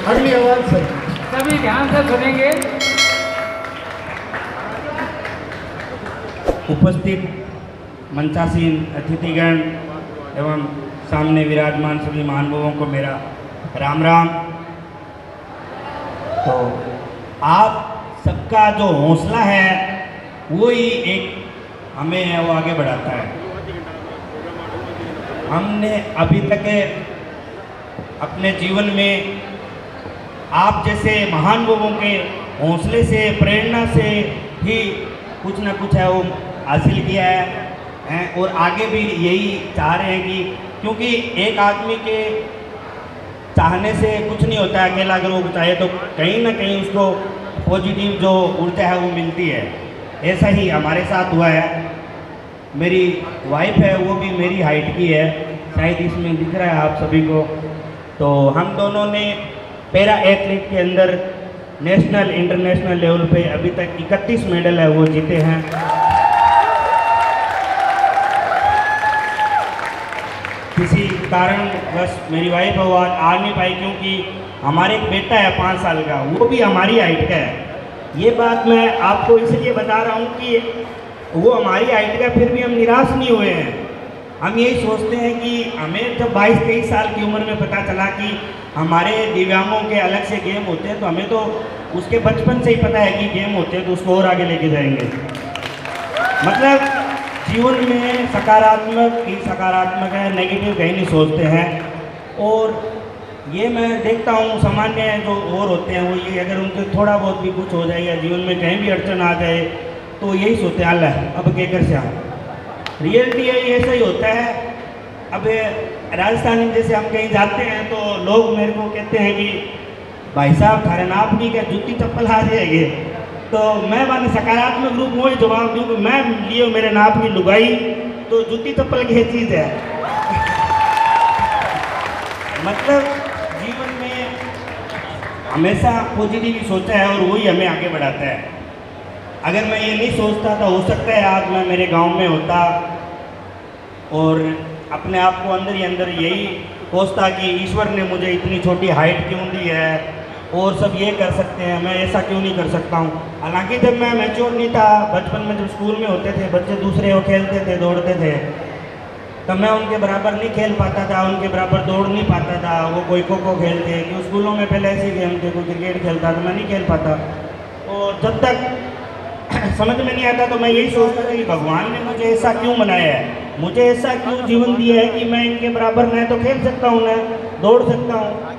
अगली आवाज सर। सभी ध्यान से सुनेंगे। उपस्थित मंचासीन अतिथिगण एवं सामने विराजमान सभी महानुभावों को मेरा राम राम। तो आप सबका जो हौसला है वो ही एक हमें है वो आगे बढ़ाता है। हमने अभी तक अपने जीवन में आप जैसे महान लोगों के हौसले से प्रेरणा से ही कुछ ना कुछ है वो हासिल किया है और आगे भी यही चाह रहे हैं कि क्योंकि एक आदमी के चाहने से कुछ नहीं होता है। अकेला अगर वो चाहे तो कहीं ना कहीं उसको पॉजिटिव जो ऊर्जा है वो मिलती है। ऐसा ही हमारे साथ हुआ है। मेरी वाइफ है वो भी मेरी हाइट की है, शायद इसमें दिख रहा है आप सभी को। तो हम दोनों ने पैरा एथलीट के अंदर नेशनल इंटरनेशनल लेवल पे अभी तक 31 मेडल है वो जीते हैं। किसी कारण बस मेरी वाइफ वो आ नहीं पाई क्योंकि हमारे एक बेटा है 5 साल का, वो भी हमारी हाइट का है। ये बात मैं आपको इसलिए बता रहा हूँ कि वो हमारी हाइट का फिर भी हम निराश नहीं हुए हैं। हम यही सोचते हैं कि हमें जब 22-23 साल की उम्र में पता चला कि हमारे दिव्यांगों के अलग से गेम होते हैं तो हमें तो उसके बचपन से ही पता है कि गेम होते हैं तो उसको और आगे लेके जाएंगे। मतलब जीवन में सकारात्मक ही सकारात्मक है, नेगेटिव कहीं नहीं सोचते हैं। और ये मैं देखता हूँ सामान्य जो और होते हैं वो ये अगर उनके थोड़ा बहुत भी कुछ हो जाए या जीवन में कहीं भी अड़चन आ जाए तो यही सोचते हैं अल्लाह अब क्या कर से। रियलिटी है ऐसा ही होता है। अब राजस्थान में जैसे हम कहीं जाते हैं तो लोग मेरे को कहते हैं कि भाई साहब थारे नाप नहीं क्या जूती चप्पल आ जाएगी। तो मैं माने सकारात्मक रूप में वही जवाब दूँ कि मैं लिए मेरे नाप की लुगाई तो जूती चप्पल की चीज़ है। मतलब जीवन में हमेशा पॉजिटिव ही सोचा है और वही हमें आगे बढ़ाता है। अगर मैं ये नहीं सोचता तो हो सकता है आज मैं मेरे गांव में होता और अपने आप को अंदर ही अंदर यही सोचता कि ईश्वर ने मुझे इतनी छोटी हाइट क्यों दी है और सब ये कर सकते हैं, मैं ऐसा क्यों नहीं कर सकता हूँ। हालांकि जब मैं मैच्योर नहीं था, बचपन में जब स्कूल में होते थे बच्चे दूसरे वो खेलते थे दौड़ते थे तब मैं उनके बराबर नहीं खेल पाता था, उनके बराबर दौड़ नहीं पाता था। वो कोई खो खो खेलते क्यों स्कूलों में पहले ऐसे गेम थे, कोई क्रिकेट खेलता तो मैं नहीं खेल पाता। और जब तक समझ में नहीं आता तो मैं यही सोचता था कि भगवान ने मुझे ऐसा क्यों बनाया है, मुझे ऐसा क्यों जीवन दिया है कि मैं इनके बराबर न तो खेल सकता हूँ न दौड़ सकता हूँ।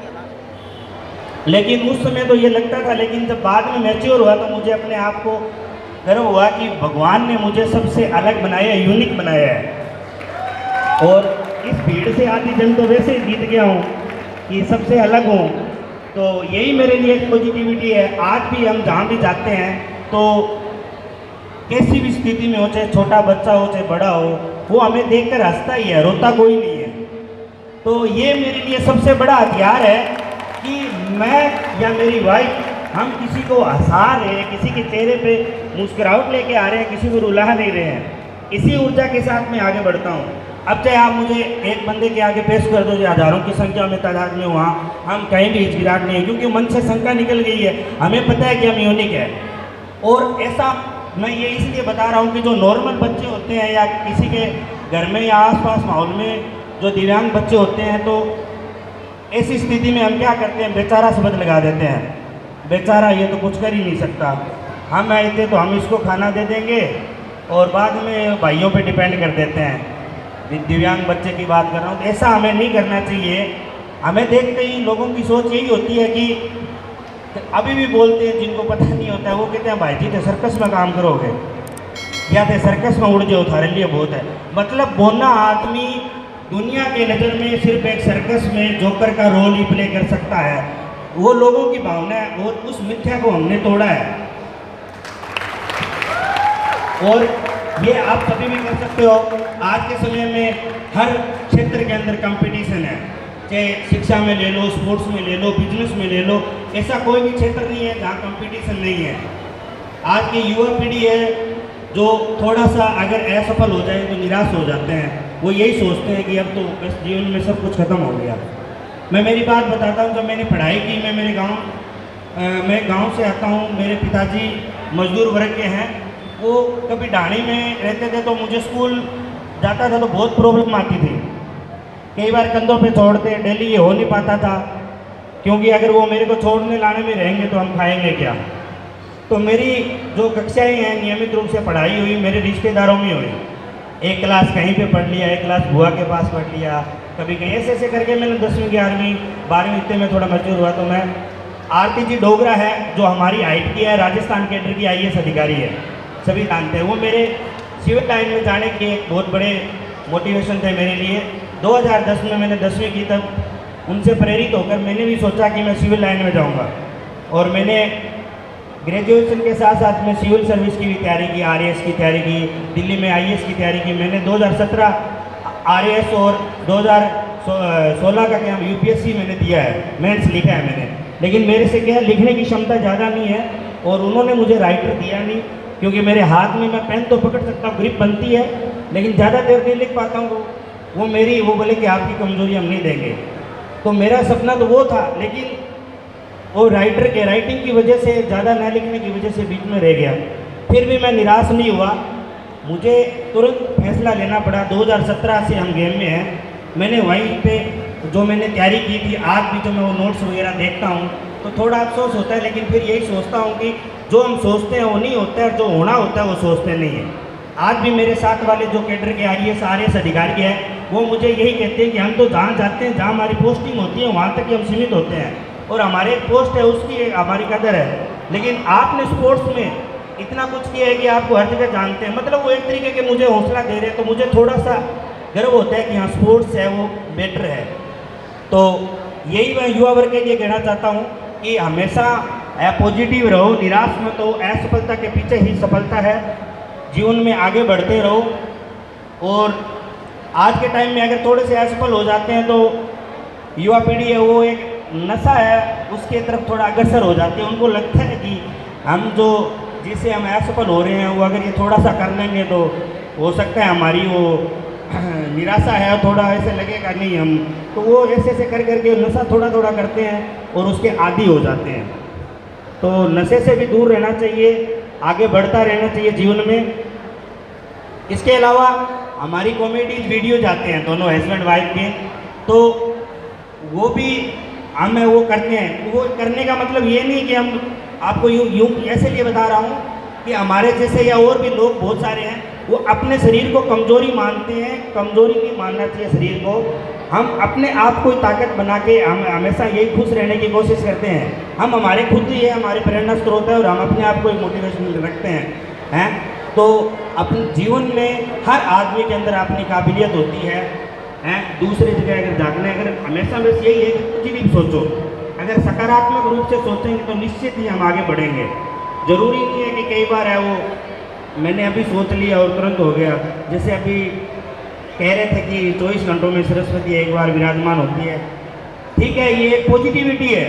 लेकिन उस समय तो ये लगता था, लेकिन जब बाद में मैच्योर हुआ तो मुझे अपने आप को गर्व हुआ कि भगवान ने मुझे सबसे अलग बनाया, यूनिक बनाया है। और इस भीड़ से आधी जंग तो वैसे ही जीत गया हूँ कि सबसे अलग हूँ। तो यही मेरे लिए एक पॉजिटिविटी है। आज भी हम जहाँ भी जाते हैं तो कैसी भी स्थिति में हो, चाहे छोटा बच्चा हो चाहे बड़ा हो, वो हमें देखकर हंसता ही है, रोता कोई नहीं है। तो ये मेरे लिए सबसे बड़ा हथियार है कि मैं या मेरी वाइफ हम किसी को हंसा रहे हैं, किसी के चेहरे पे मुस्कुराहट लेके आ रहे हैं, किसी को रुला नहीं रहे हैं। इसी ऊर्जा के साथ मैं आगे बढ़ता हूँ। अब चाहे आप मुझे एक बंदे के आगे पेश कर दो जो हज़ारों की संख्या में तादाद में, वहाँ हम कहीं भी हिचकिचाहट नहीं है क्योंकि मन से शंका निकल गई है। हमें पता है कि हम यूनिक है। और ऐसा मैं ये इसलिए बता रहा हूँ कि जो नॉर्मल बच्चे होते हैं या किसी के घर में या आसपास माहौल में जो दिव्यांग बच्चे होते हैं तो ऐसी स्थिति में हम क्या करते हैं, बेचारा शब्द लगा देते हैं। बेचारा ये तो कुछ कर ही नहीं सकता, हम आए थे तो हम इसको खाना दे देंगे और बाद में भाइयों पे डिपेंड कर देते हैं। दिव्यांग बच्चे की बात कर रहा हूँ। ऐसा हमें नहीं करना चाहिए। हमें देखते ही लोगों की सोच यही होती है कि अभी भी बोलते हैं जिनको पता नहीं होता है वो कहते हैं भाई जी थे सर्कस में काम करोगे या थे सर्कस में उड़ जाओ, थारे लिए बहुत है। मतलब बोना आदमी दुनिया के नज़र में सिर्फ एक सर्कस में जोकर का रोल ही प्ले कर सकता है। वो लोगों की भावना है और उस मिथ्या को हमने तोड़ा है। और ये आप कभी भी कर सकते हो। आज के समय में हर क्षेत्र के अंदर कंपटीशन है, चाहे शिक्षा में ले लो, स्पोर्ट्स में ले लो, बिजनेस में ले लो। ऐसा कोई भी क्षेत्र नहीं है जहाँ कंपटीशन नहीं है। आज की युवा पीढ़ी है जो थोड़ा सा अगर असफल हो जाए तो निराश हो जाते हैं। वो यही सोचते हैं कि अब तो बस जीवन में सब कुछ खत्म हो गया। मैं मेरी बात बताता हूँ, जब मैंने पढ़ाई की, मैं गांव से आता हूँ, मेरे पिताजी मजदूर वर्ग के हैं। वो कभी ढाणी में रहते थे तो मुझे स्कूल जाता था तो बहुत प्रॉब्लम आती थी। कई बार कंधों पे छोड़ते, डेली ये हो नहीं पाता था, क्योंकि अगर वो मेरे को छोड़ने लाने में रहेंगे तो हम खाएंगे क्या। तो मेरी जो कक्षाएँ हैं नियमित रूप से पढ़ाई हुई मेरे रिश्तेदारों में हुई। एक क्लास कहीं पे पढ़ लिया, एक क्लास बुआ के पास पढ़ लिया, कभी कहीं ऐसे ऐसे करके मैंने 10वीं 11वीं 12वीं इतने में थोड़ा मैच्योर हुआ। तो मैं आरती जी डोगरा है जो हमारी आईटी की है, राजस्थान केडर की आईएएस अधिकारी है, सभी जानते हैं। वो मेरे सिविल लाइन में जाने के एक बहुत बड़े मोटिवेशन थे मेरे लिए। 2010 में मैंने 10वीं की, तब उनसे प्रेरित होकर मैंने भी सोचा कि मैं सिविल लाइन में जाऊँगा। और मैंने ग्रेजुएशन के साथ साथ में सिविल सर्विस की भी तैयारी की, आरएएस की तैयारी की, दिल्ली में आईएएस की तैयारी की। मैंने 2017 आरएएस और 2016 का क्या यूपीएससी मैंने दिया है, मेंस लिखा है मैंने। लेकिन मेरे से क्या है, लिखने की क्षमता ज़्यादा नहीं है और उन्होंने मुझे राइटर दिया नहीं, क्योंकि मेरे हाथ में मैं पेन तो पकड़ सकता हूँ, ग्रिप बनती है, लेकिन ज़्यादा देर नहीं लिख पाता हूँ। वो बोले कि आपकी कमजोरी हम नहीं देंगे। तो मेरा सपना तो वो था, लेकिन वो राइटिंग की वजह से, ज़्यादा न लिखने की वजह से बीच में रह गया। फिर भी मैं निराश नहीं हुआ, मुझे तुरंत फैसला लेना पड़ा। 2017 से हम गेम में हैं। मैंने वहीं पे जो मैंने तैयारी की थी, आज भी जो मैं वो नोट्स वगैरह देखता हूँ तो थोड़ा अफसोस होता है, लेकिन फिर यही सोचता हूँ कि जो हम सोचते हैं वो नहीं होता है, और जो होना होता है वो सोचते नहीं हैं। आज भी मेरे साथ वाले जो कैडर के आईएएस आरएएस अधिकारी हैं, वो मुझे यही कहते हैं कि हम तो जहाँ जाते हैं, जहाँ हमारी पोस्टिंग होती है वहाँ तक ही हम सीमित होते हैं, और हमारे एक पोस्ट है उसकी हमारी कदर है। लेकिन आपने स्पोर्ट्स में इतना कुछ किया है कि आपको हर जगह जानते हैं। मतलब वो एक तरीके के मुझे हौसला दे रहे हैं, तो मुझे थोड़ा सा गर्व होता है कि हाँ, स्पोर्ट्स है वो बेटर है। तो यही मैं युवा वर्ग के लिए कहना चाहता हूँ कि हमेशा पॉजिटिव रहो, निराश मत हो। असफलता के पीछे ही सफलता है, जीवन में आगे बढ़ते रहो। और आज के टाइम में अगर थोड़े से असफल हो जाते हैं तो युवा पीढ़ी है वो एक नशा है, उसके तरफ थोड़ा अग्रसर हो जाते हैं। उनको लगता है कि हम जो जिससे हम असफल हो रहे हैं वो अगर ये थोड़ा सा कर लेंगे तो हो सकता है हमारी वो निराशा है, थोड़ा ऐसे लगेगा नहीं हम, तो वो ऐसे ऐसे कर करके नशा थोड़ा थोड़ा करते हैं और उसके आदी हो जाते हैं। तो नशे से भी दूर रहना चाहिए, आगे बढ़ता रहना चाहिए जीवन में। इसके अलावा हमारी कॉमेडी वीडियो जाते हैं दोनों हस्बैंड वाइफ के, तो वो भी हमें वो करते हैं। वो करने का मतलब ये नहीं कि हम आपको यूँ ऐसे लिए बता रहा हूँ कि हमारे जैसे या और भी लोग बहुत सारे हैं, वो अपने शरीर को कमजोरी मानते हैं। कमजोरी नहीं मानना चाहिए शरीर को। हम अपने आप को ताकत बना के हम हमेशा यही खुश रहने की कोशिश करते हैं। हम हमारे खुद ही है, हमारे प्रेरणा स्रोत है, और हम अपने आप को एक मोटिवेशन रखते हैं। तो अपने जीवन में हर आदमी के अंदर अपनी काबिलियत होती है। दूसरे जगह अगर जागना है, अगर हमेशा बस यही है कि कुछ भी सोचो, अगर सकारात्मक रूप से सोचेंगे तो निश्चित ही हम आगे बढ़ेंगे। ज़रूरी नहीं है कि कई बार है वो मैंने अभी सोच लिया और तुरंत हो गया। जैसे अभी कह रहे थे कि 24 घंटों में सरस्वती एक बार विराजमान होती है, ठीक है, ये एक पॉजिटिविटी है।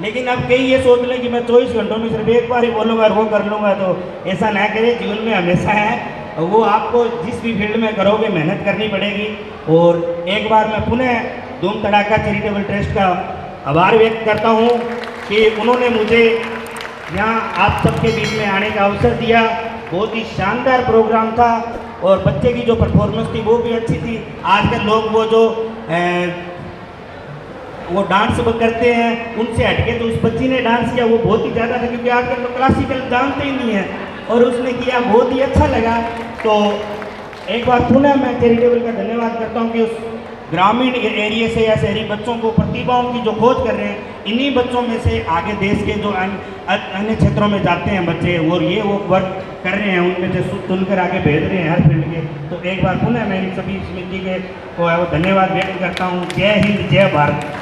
लेकिन अब कई ये सोच लें कि मैं 24 घंटों में सिर्फ एक बार ही बोलूँगा और वो कर लूँगा, तो ऐसा ना करें। जीवन में हमेशा है वो आपको जिस भी फील्ड में करोगे मेहनत करनी पड़ेगी। और एक बार मैं पुनः धूम धड़ाका चैरिटेबल ट्रस्ट का आभार व्यक्त करता हूँ कि उन्होंने मुझे यहाँ आप सबके बीच में आने का अवसर दिया। बहुत ही शानदार प्रोग्राम था और बच्चे की जो परफॉर्मेंस थी वो भी अच्छी थी। आजकल लोग वो डांस करते हैं, उनसे हटके जो उस बच्ची ने डांस किया वो बहुत ही ज़्यादा था, क्योंकि आजकल लोग क्लासिकल जानते ही नहीं है, और उसने किया, बहुत ही अच्छा लगा। तो एक बार पुनः मैं चैरिटेबल का धन्यवाद करता हूँ कि उस ग्रामीण एरिया से या शहरी बच्चों को प्रतिभाओं की जो खोज कर रहे हैं, इन्हीं बच्चों में से आगे देश के जो अन्य क्षेत्रों में जाते हैं बच्चे, और ये वो वर्क कर रहे हैं, उनमें से चुनकर आगे भेज रहे हैं हर फील्ड के। तो एक बार पुनः मैं इन सभी समिति के को धन्यवाद व्यक्त करता हूँ। जय हिंद, जय भारत।